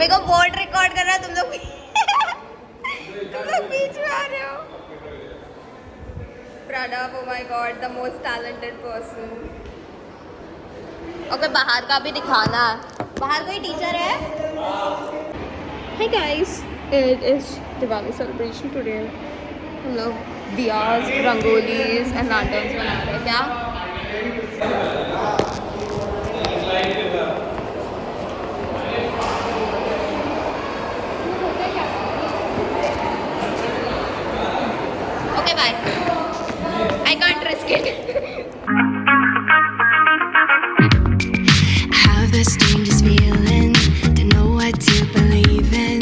मेरे को board record कर रहा है, तुम लोग बीच में आ रहे हो. Pranav, oh my god, the most talented person. Okay, बाहर का भी दिखाना है. बाहर कोई टीचर है? Hi guys, it is Diwali celebration today. हम लोग दियाज, रंगोलीज and lanterns बना रहे हैं. क्या? Okay, bye. I can't risk it. I have this strangest feeling, don't know what to believe in.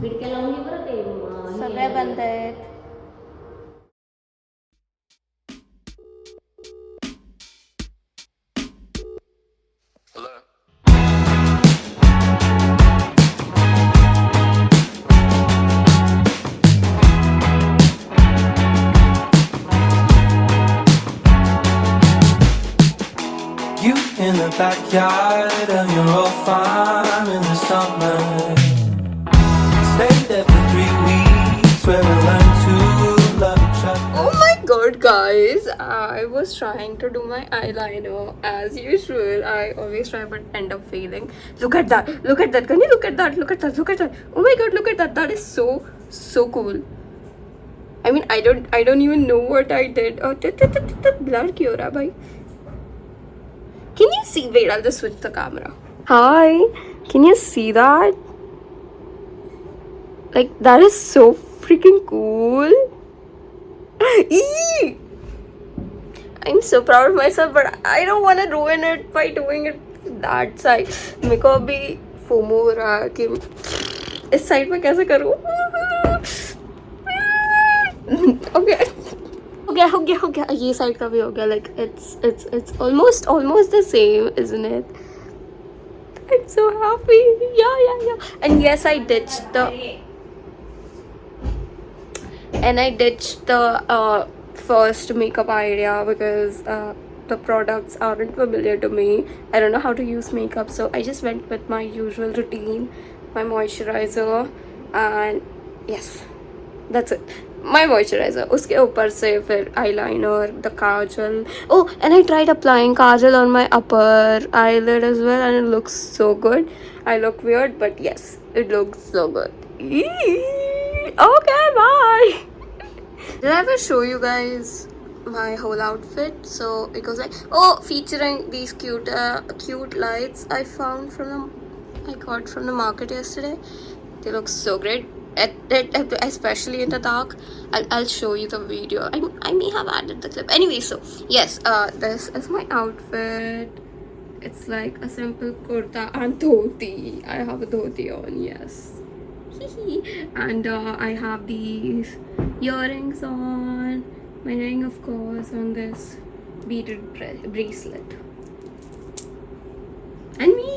खिडक्या लावून घे बरं ते सगळे बंद आहेत. You in the backyard and you're all fine in the summer. Stayed there for 3 weeks where we learned to love each other. Oh my god, guys, I was trying to do my eyeliner as usual. I always try but end up failing. Look at that, look at that. Can you look at that, look at that, look at that. Oh my god, look at that. That is so cool. I mean, I don't even know what I did. Oh, blur क्यों हो रहा है भाई? Can you see? Wait, I'll just switch the camera. Hi, can you see that? Like, that is so freaking cool. Eee! I'm so proud of myself, but I don't want to ruin it by doing it that side. मेरे को अभी FOMO हो रहा है कि इस side में कैसे करूँ? Okay. हो गया ये साइड का भी हो गया. Like it's almost the same, isn't it? I'm so happy. Yeah. And yes, I ditched the first makeup idea because the products aren't familiar to me. I don't know how to use makeup, so I just went with my usual routine, my moisturizer, and yes, That's it. My moisturizer. उसके ऊपर से फिर eyeliner, the kajal. Oh, and I tried applying kajal on my upper eyelid as well, and it looks so good. I look weird, but yes, it looks so good. Okay, bye. Did I ever show you guys my whole outfit? So it goes like, oh, featuring these cute lights I got from the market yesterday. They look so great. Especially in the dark. I'll show you the video. I may have added the clip. Anyway, so yes, this is my outfit. It's like a simple kurta and dhoti. I have a dhoti on, yes. And I have these earrings on. My ring, of course, on this beaded bracelet. And me.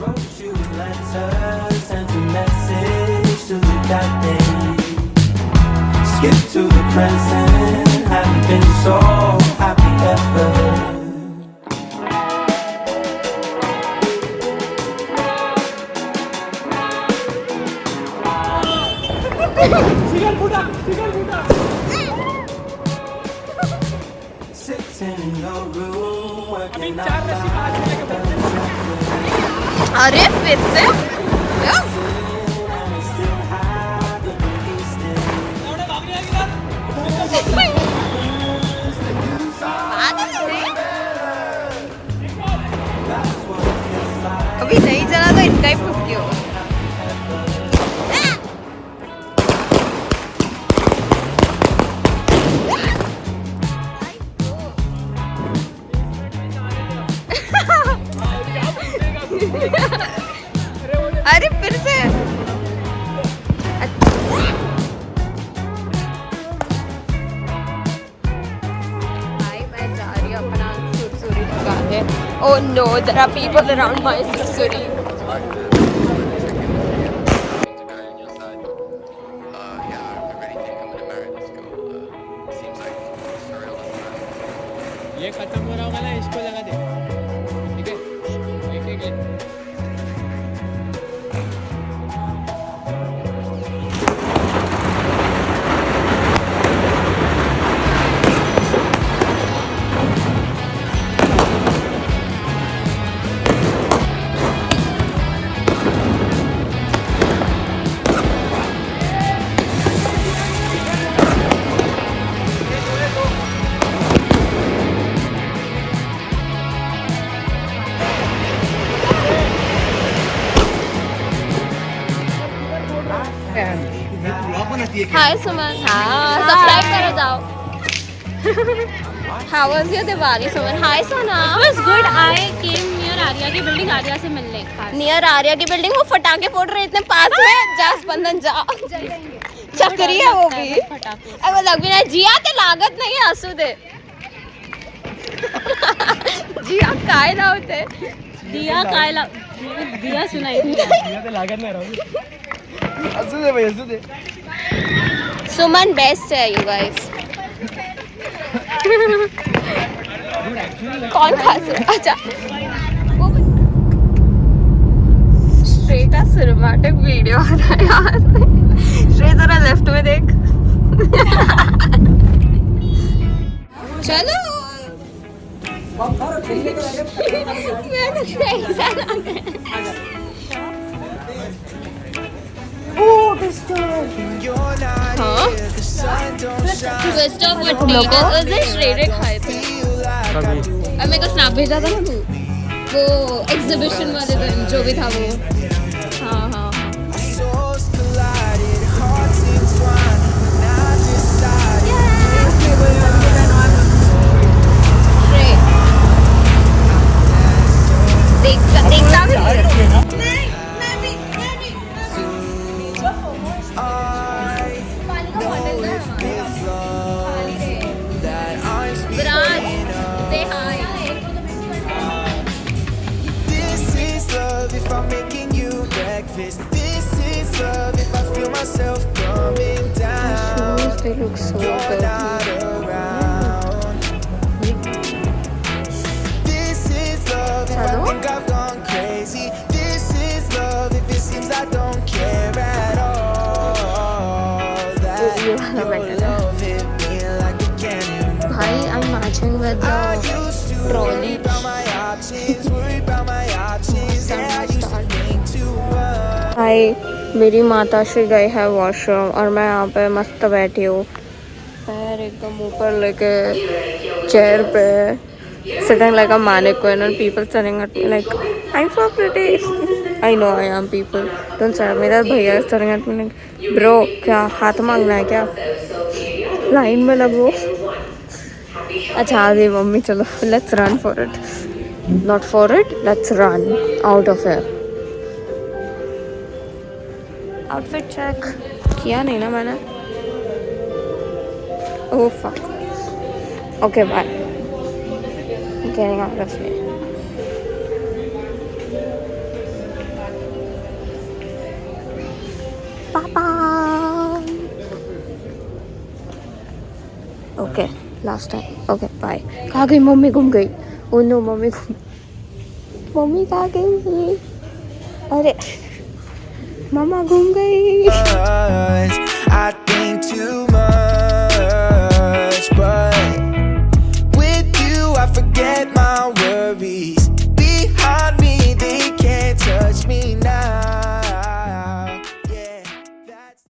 Wrote you letters, sent a message to the that day. Skip to the present, haven't been so happy ever. Sitting in your room, working out. अरे फिर से अभी नहीं चला तो इनका ही फुसकी होगा. अरे फिर से भाई मैं जा रही हूँ अपना सुरसुरी लगाने. Oh no, there are people around my sursuri. ये खत्म हो रहा होगा ना, इसको लगा दे. ठीक है, एक ले. Hi Suman. हाँ, subscribe करो जाओ. How was your Diwali, Suman? Hi Sona. It was good. I came near Arya की बिल्डिंग, आर्या से मिलने खास. नियर आर्या की बिल्डिंग. वो फटाके फोड़ रहे इतने पास में. जा स्पंदन जा. चक्री है वो भी. अब लग भी नहीं. जिया ते लागत नहीं है, हंसू दे. जिया काय लावते. दिया कायला दिया सुनाई थी. ये तो लागत नहीं रहा. हंसू दे भाई, हंसू दे. सुमन बेस्ट है यू गाइस. कौन खास है? अच्छा स्ट्रेट सिनेमैटिक वीडियो आ रहा है यार. श्रेय जरा लेफ्ट में देख. चलो ट्विस्ट ऑफ पोटैटो उस दिन श्रेय खाए थे. और मेरे को स्नैप भेजा था ना तू, वो एग्जीबिशन वाले दिन जो भी था वो. हाँ हाँ देखता भी. This is love if I feel myself coming down. They look so You're good. not around. This is love if I think I've gone crazy. This is love if it seems I don't care at all. ये वाला better है भाई। I am matching with the trolley. Hi, मेरी माता श्री गई है washroom और मैं यहाँ पे मस्त बैठी हूँ, पैर एकदम ऊपर लेके चेयर पे, sitting like a mannequin and people staring at me like I'm so pretty. I know I am people. Don't say मेरा भैया is staring at me like bro क्या हाथ मांगना है क्या, लाइन में लगो। अच्छा आ गई मम्मी, चलो let's run for it. Not for it, let's run out of here. Outfit check किया नहीं ना मैंने? Oh fuck. Okay bye. Getting out of here. Papa. Okay, last time. Okay, bye. कहाँ गई मम्मी? गुम गई। Oh no, मम्मी कहाँ गई? अरे मम्मा गुम गई। I think too much.